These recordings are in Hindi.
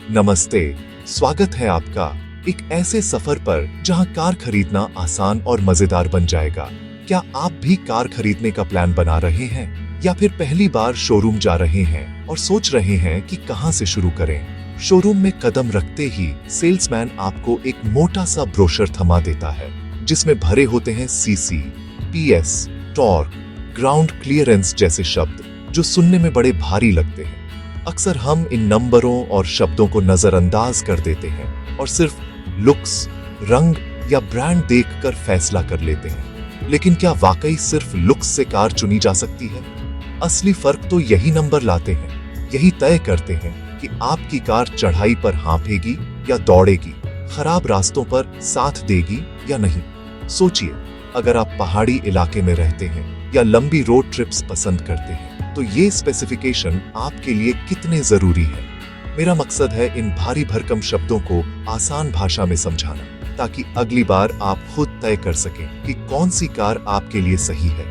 नमस्ते, स्वागत है आपका एक ऐसे सफर पर जहां कार खरीदना आसान और मजेदार बन जाएगा। क्या आप भी कार खरीदने का प्लान बना रहे हैं या फिर पहली बार शोरूम जा रहे हैं और सोच रहे हैं कि कहां से शुरू करें? शोरूम में कदम रखते ही सेल्समैन आपको एक मोटा सा ब्रोशर थमा देता है जिसमें भरे होते हैं CC, PS, torque, ground clearance जैसे शब्द जो सुनने में बड़े भारी लगते हैं। अक्सर हम इन नंबरों और शब्दों को नजरअंदाज कर देते हैं और सिर्फ लुक्स, रंग या ब्रांड देखकर फैसला कर लेते हैं। लेकिन क्या वाकई सिर्फ लुक्स से कार चुनी जा सकती है? असली फर्क तो यही नंबर लाते हैं, यही तय करते हैं कि आपकी कार चढ़ाई पर हाँफेगी या दौड़ेगी, खराब रास्तों पर साथ देगी या नहीं। सोचिए, अगर आप पहाड़ी इलाके में रहते हैं या लंबी रोड ट्रिप्स पसंद करते हैं तो ये स्पेसिफिकेशन आपके लिए कितने जरूरी है। मेरा मकसद है इन भारी भरकम शब्दों को आसान भाषा में समझाना ताकि अगली बार आप खुद तय कर सकें कि कौन सी कार आपके लिए सही है।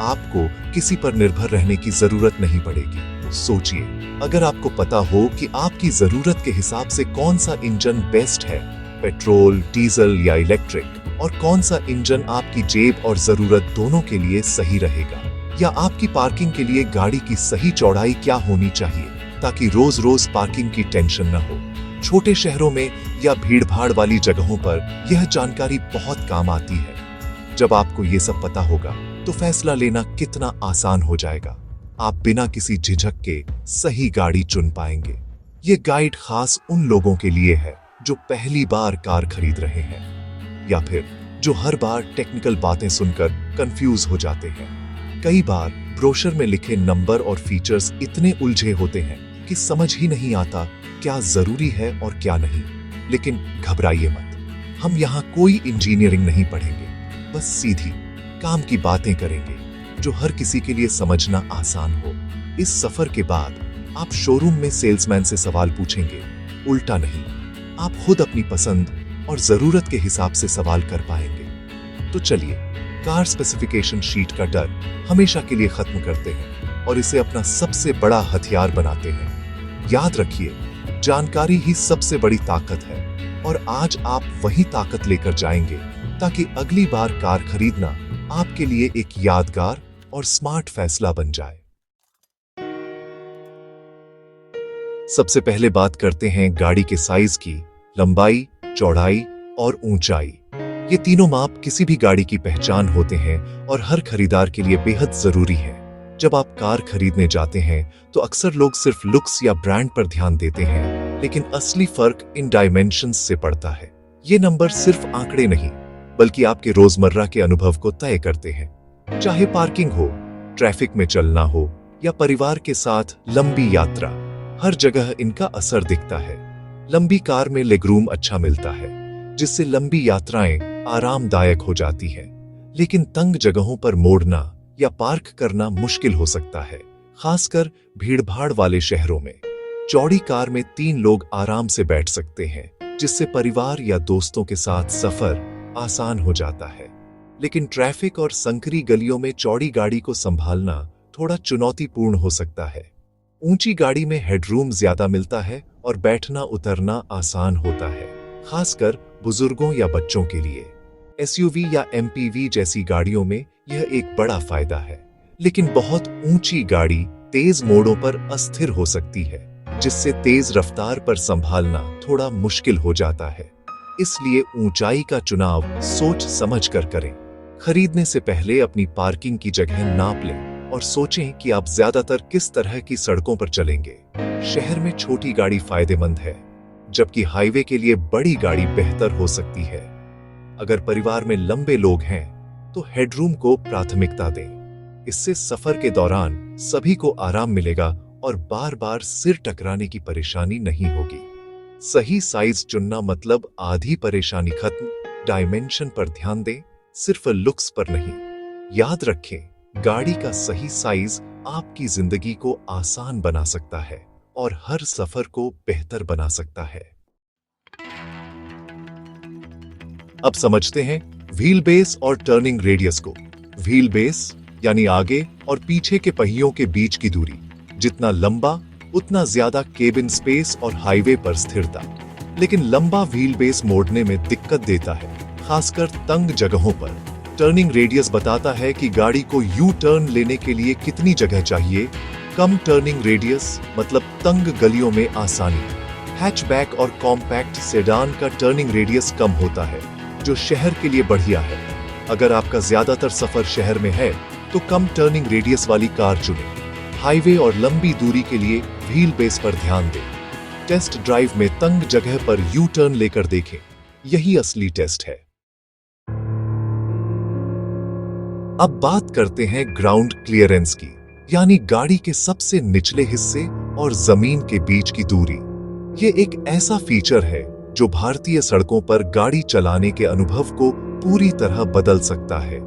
आपको किसी पर निर्भर रहने की जरूरत नहीं पड़ेगी। सोचिए, अगर आपको पता हो कि आपकी जरूरत के हिसाब से कौन सा इंजन बेस्ट है, पेट्रोल, डीजल या इलेक्ट्रिक, और कौन सा इंजन आपकी जेब और जरूरत दोनों के लिए सही रहेगा, या आपकी पार्किंग के लिए गाड़ी की सही चौड़ाई क्या होनी चाहिए ताकि रोज रोज पार्किंग की टेंशन न हो। छोटे शहरों में या भीड़भाड़ वाली जगहों पर यह जानकारी बहुत काम आती है। जब आपको ये सब पता होगा तो फैसला लेना कितना आसान हो जाएगा। आप बिना किसी झिझक के सही गाड़ी चुन पाएंगे। ये गाइड खास उन लोगों के लिए है जो पहली बार कार खरीद रहे हैं या फिर जो हर बार टेक्निकल बातें सुनकर कंफ्यूज हो जाते हैं। कई बार ब्रोशर में लिखे नंबर और फीचर्स इतने उलझे होते हैं कि समझ ही नहीं आता क्या जरूरी है और क्या नहीं। लेकिन घबराइए मत, हम यहाँ कोई इंजीनियरिंग नहीं पढ़ेंगे, बस सीधी काम की बातें करेंगे जो हर किसी के लिए समझना आसान हो। इस सफर के बाद आप शोरूम में सेल्समैन से सवाल पूछेंगे, उल्टा नहीं। आप खुद अपनी पसंद और जरूरत के हिसाब से सवाल कर पाएंगे। तो चलिए, कार स्पेसिफिकेशन शीट का डर हमेशा के लिए खत्म करते हैं और इसे अपना सबसे बड़ा हथियार बनाते हैं। याद रखिए, जानकारी ही सबसे बड़ी ताकत है और आज आप वही ताकत लेकर जाएंगे ताकि अगली बार कार खरीदना आपके लिए एक यादगार और स्मार्ट फैसला बन जाए। सबसे पहले बात करते हैं गाड़ी के साइज की। लंबाई, चौड़ाई और ऊंचाई, ये तीनों माप किसी भी गाड़ी की पहचान होते हैं और हर खरीदार के लिए बेहद जरूरी है। जब आप कार खरीदने जाते हैं तो अक्सर लोग सिर्फ लुक्स या ब्रांड पर ध्यान देते हैं, लेकिन असली फर्क इन डायमेंशंस से पड़ता है। ये नंबर सिर्फ आंकड़े नहीं, बल्कि आपके रोजमर्रा के अनुभव को तय करते हैं। चाहे पार्किंग हो, ट्रैफिक में चलना हो या परिवार के साथ लंबी यात्रा, हर जगह इनका असर दिखता है। लंबी कार में लेगरूम अच्छा मिलता है, जिससे लंबी यात्राएं आरामदायक हो जाती है। लेकिन तंग जगहों पर मोड़ना या पार्क करना मुश्किल हो सकता है, खासकर भीड़भाड़ वाले शहरों में। चौड़ी कार में 3 लोग आराम से बैठ सकते हैं, जिससे परिवार या दोस्तों के साथ सफर आसान हो जाता है। लेकिन ट्रैफिक और संकरी गलियों में चौड़ी गाड़ी को संभालना थोड़ा चुनौतीपूर्ण हो सकता है। ऊंची गाड़ी में हेडरूम ज्यादा मिलता है और बैठना उतरना आसान होता है, खासकर बुजुर्गों या बच्चों के लिए। एसयूवी या एमपीवी जैसी गाड़ियों में यह एक बड़ा फायदा है। लेकिन बहुत ऊंची गाड़ी तेज मोड़ों पर अस्थिर हो सकती है, जिससे तेज रफ्तार पर संभालना थोड़ा मुश्किल हो जाता है। इसलिए ऊंचाई का चुनाव सोच समझ कर करें। खरीदने से पहले अपनी पार्किंग की जगह नाप लें और सोचें कि आप ज्यादातर किस तरह की सड़कों पर चलेंगे। शहर में छोटी गाड़ी फायदेमंद है, जबकि हाईवे के लिए बड़ी गाड़ी बेहतर हो सकती है। अगर परिवार में लंबे लोग हैं तो हेडरूम को प्राथमिकता दें। इससे सफर के दौरान सभी को आराम मिलेगा और बार बार सिर टकराने की परेशानी नहीं होगी। सही साइज चुनना मतलब आधी परेशानी खत्म। डायमेंशन पर ध्यान दें, सिर्फ लुक्स पर नहीं। याद रखें, गाड़ी का सही साइज आपकी जिंदगी को आसान बना सकता है और हर सफर को बेहतर बना सकता है। अब समझते हैं व्हील बेस और टर्निंग रेडियस को। व्हील बेस यानी आगे और पीछे के पहियों के बीच की दूरी। जितना लंबा उतना ज्यादा केबिन स्पेस और हाईवे पर स्थिरता, लेकिन लंबा व्हील बेस मोड़ने में दिक्कत देता है, खासकर तंग जगहों पर। टर्निंग रेडियस बताता है कि गाड़ी को यू टर्न लेने के लिए कितनी जगह चाहिए। कम टर्निंग रेडियस मतलब तंग गलियों में आसानी। हैचबैक और कॉम्पैक्ट सेडान का टर्निंग रेडियस कम होता है, जो शहर के लिए बढ़िया है। अगर आपका ज्यादातर सफर शहर में है तो कम टर्निंग रेडियस वाली कार चुनें। हाईवे और लंबी दूरी के लिए व्हील बेस पर ध्यान दें। टेस्ट ड्राइव में तंग जगह पर यू टर्न लेकर देखें, यही असली टेस्ट है। अब बात करते हैं ग्राउंड क्लियरेंस की, यानी गाड़ी के सबसे निचले हिस्से और जमीन के बीच की दूरी। ये एक ऐसा फीचर है जो भारतीय सड़कों पर गाड़ी चलाने के अनुभव को पूरी तरह बदल सकता है।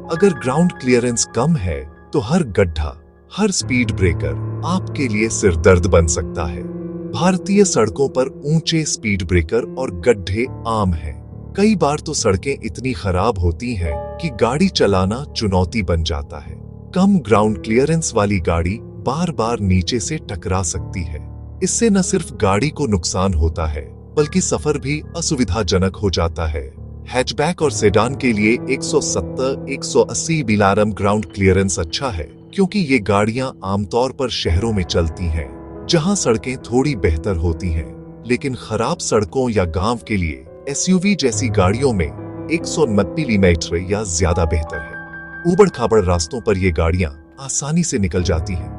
अगर ग्राउंड क्लियरेंस कम है तो हर गड्ढा, हर स्पीड ब्रेकर आपके लिए सिरदर्द बन सकता है। भारतीय सड़कों पर ऊंचे स्पीड ब्रेकर और गड्ढे आम हैं। कई बार तो सड़कें इतनी खराब होती हैं कि गाड़ी चलाना चुनौती बन जाता है। कम ग्राउंड क्लियरेंस वाली गाड़ी बार बार नीचे से टकरा सकती है। इससे न सिर्फ गाड़ी को नुकसान होता है, बल्कि सफर भी असुविधाजनक हो जाता है। हैचबैक और सेडान के लिए 170-180 बिलारम ग्राउंड क्लियरेंस अच्छा है, क्योंकि ये गाड़ियां आमतौर पर शहरों में चलती हैं, जहां सड़कें थोड़ी बेहतर होती हैं। लेकिन खराब सड़कों या गांव के लिए एसयूवी जैसी गाड़ियों में 190 मिलीमीटर या ज्यादा बेहतर है। ऊबड़ खाबड़ रास्तों पर ये गाड़ियां आसानी से निकल जाती हैं।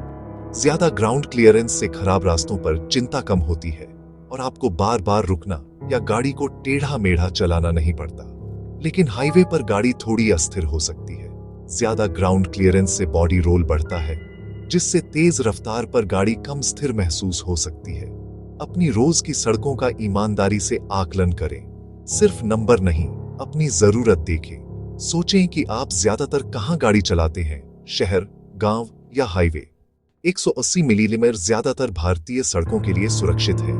ज्यादा ग्राउंड क्लियरेंस से खराब रास्तों पर चिंता कम होती है और आपको बार बार रुकना या गाड़ी को टेढ़ा मेढ़ा चलाना नहीं पड़ता। लेकिन हाईवे पर गाड़ी थोड़ी अस्थिर हो सकती है। ज्यादा ग्राउंड क्लियरेंस से बॉडी रोल बढ़ता है, जिससे तेज रफ्तार पर गाड़ी कम स्थिर महसूस हो सकती है। अपनी रोज की सड़कों का ईमानदारी से आकलन करें। सिर्फ नंबर नहीं, अपनी जरूरत देखें। सोचें कि आप ज्यादातर कहां गाड़ी चलाते हैं, शहर, गांव या हाईवे। 180 मिलीमीटर ज्यादातर भारतीय सड़कों के लिए सुरक्षित है।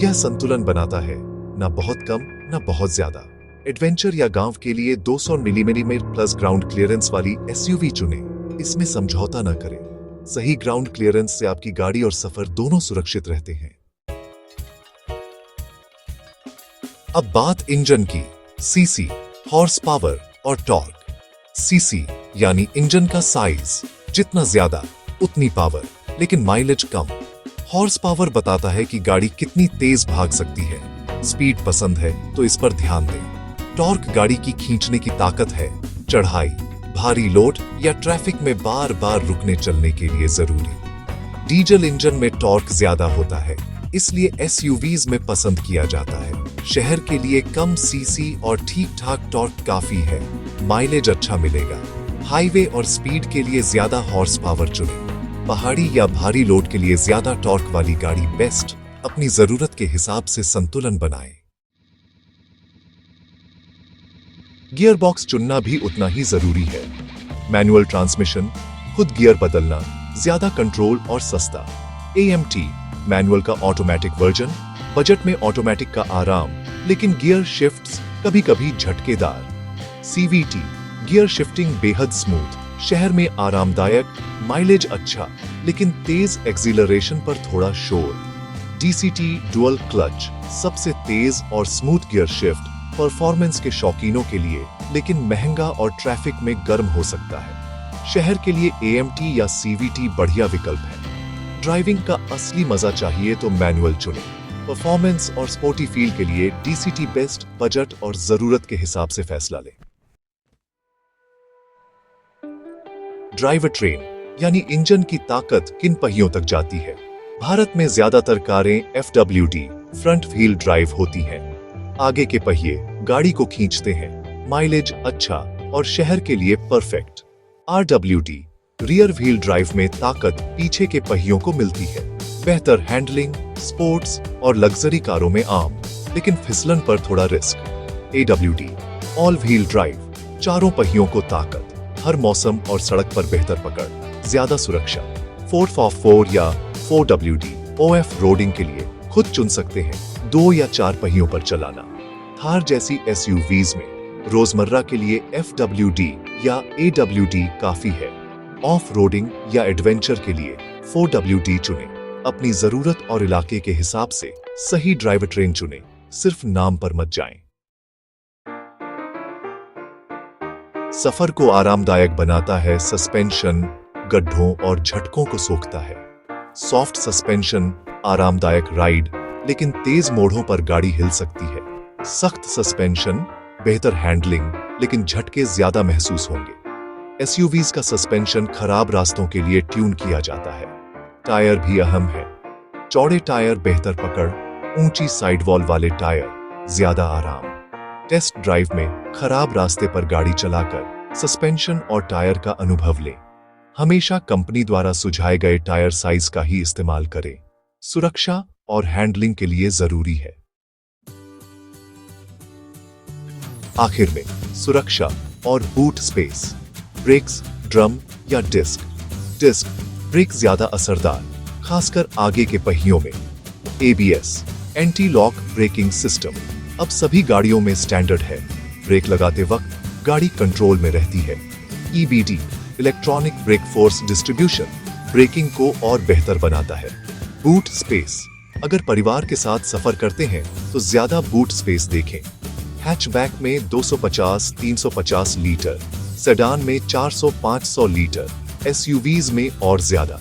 यह संतुलन बनाता है, ना बहुत कम ना बहुत ज्यादा। एडवेंचर या गांव के लिए 200 मिलीमीटर प्लस ग्राउंड क्लियरेंस वाली एसयूवी चुनें। इसमें समझौता न करें। सही ग्राउंड क्लियरेंस से आपकी गाड़ी और सफर दोनों सुरक्षित रहते हैं। अब बात इंजन की। सीसी, हॉर्स पावर और टॉर्क। सीसी यानी इंजन का साइज, जितना ज्यादा उतनी पावर, लेकिन माइलेज कम। हॉर्स पावर बताता है कि गाड़ी कितनी तेज भाग सकती है। स्पीड पसंद है तो इस पर ध्यान दें। टॉर्क गाड़ी की खींचने की ताकत है। चढ़ाई, भारी लोड या ट्रैफिक में बार बार रुकने चलने के लिए जरूरी। डीजल इंजन में टॉर्क ज्यादा होता है, इसलिए एसयूवीज में पसंद किया जाता है। शहर के लिए कम सीसी और ठीक ठाक टॉर्क काफी है, माइलेज अच्छा मिलेगा। हाईवे और स्पीड के लिए ज्यादा हॉर्स पावर चुनें। पहाड़ी या भारी लोड के लिए ज्यादा टॉर्क वाली गाड़ी बेस्ट। अपनी जरूरत के हिसाब से संतुलन बनाएं। गियर बॉक्स चुनना भी उतना ही जरूरी है। मैनुअल ट्रांसमिशन, खुद गियर बदलना, ज्यादा कंट्रोल और सस्ता। AMT मैनुअल का ऑटोमेटिक वर्जन, बजट में ऑटोमेटिक का आराम, लेकिन गियर शिफ्ट्स कभी कभी झटकेदार। CVT गियर शिफ्टिंग बेहद स्मूथ, शहर में आरामदायक, माइलेज अच्छा, लेकिन तेज एक्सीलरेशन पर थोड़ा शोर। DCT डुअल क्लच सबसे तेज और स्मूथ गियर शिफ्ट, परफॉर्मेंस के शौकीनों के लिए, लेकिन महंगा और ट्रैफिक में गर्म हो सकता है। शहर के लिए AMT या CVT बढ़िया विकल्प है। ड्राइविंग का असली मजा चाहिए तो मैनुअल चुनें। परफॉर्मेंस और स्पोर्टी फील के लिए DCT बेस्ट। बजट और जरूरत के हिसाब से फैसला लें। ड्राइवर ट्रेन यानी इंजन की ताकत किन पहियों तक जाती है। भारत में ज्यादातर कारें FWD फ्रंट व्हील ड्राइव होती हैं। आगे के पहिए गाड़ी को खींचते हैं, माइलेज अच्छा और शहर के लिए perfect. RWD rear wheel drive में ताकत पीछे के पहियों को मिलती है। बेहतर हैंडलिंग, स्पोर्ट्स और लग्जरी कारों में आम, लेकिन फिसलन पर थोड़ा risk. AWD all wheel drive, चारों पहियों को ताकत, हर मौसम और सड़क पर बेहतर पकड़, ज्यादा सुरक्षा। 4x4 या 4WD OF रोडिंग के लिए खुद चुन सकते हैं, 2 या 4 पहियों पर चलाना। थार जैसी SUVs में रोजमर्रा के लिए FWD या AWD काफी है। ऑफ रोडिंग या एडवेंचर के लिए 4WD चुनें। अपनी जरूरत और इलाके के हिसाब से सही ड्राइवर ट्रेन चुनें, सिर्फ नाम पर मत जाएं। सफर को आरामदायक बनाता है सस्पेंशन, गड्ढों और झटकों को सोखता है। सॉफ्ट सस्पेंशन, आरामदायक राइड, लेकिन तेज मोड़ों पर गाड़ी हिल सकती है। सख्त सस्पेंशन, बेहतर हैंडलिंग, लेकिन झटके ज्यादा महसूस होंगे। एसयूवीज का सस्पेंशन खराब रास्तों के लिए ट्यून किया जाता है। टायर भी अहम है। चौड़े टायर बेहतर पकड़, ऊंची साइड वॉल वाले टायर ज्यादा आराम। टेस्ट ड्राइव में खराब रास्ते पर गाड़ी चलाकर सस्पेंशन और टायर का अनुभव लें। हमेशा कंपनी द्वारा सुझाए गए टायर साइज का ही इस्तेमाल करें। सुरक्षा और हैंडलिंग के लिए जरूरी है। आखिर में सुरक्षा और बूट स्पेस। ब्रेक्स, ड्रम या डिस्क। डिस्क ब्रेक ज्यादा असरदार, खासकर आगे के पहियों में। ABS, anti lock braking system, अब सभी गाड़ियों में स्टैंडर्ड है। ब्रेक लगाते वक्त गाड़ी कंट्रोल में रहती है। EBD, electronic brake force distribution, braking को और बेहतर बनाता है। बूट स्पेस, अगर परिवार के साथ सफर करते हैं तो ज्यादा बूट स्पेस देखें। हैचबैक में 250-350 लीटर, सेडान में 400-500 लीटर, एसयूवीज में और ज्यादा।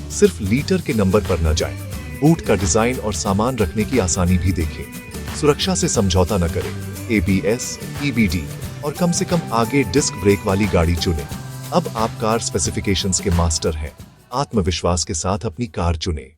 सिर्फ लीटर के नंबर पर न जाएं। बूट का डिजाइन और सामान रखने की आसानी भी देखें। सुरक्षा से समझौता न करें। एबीएस, ईबीडी और कम से कम आगे डिस्क ब्रेक वाली गाड़ी चुनें। अब आप कार स्पेसिफिकेशंस के मास्टर हैं। आत्मविश्वास के साथ अपनी कार चुनें।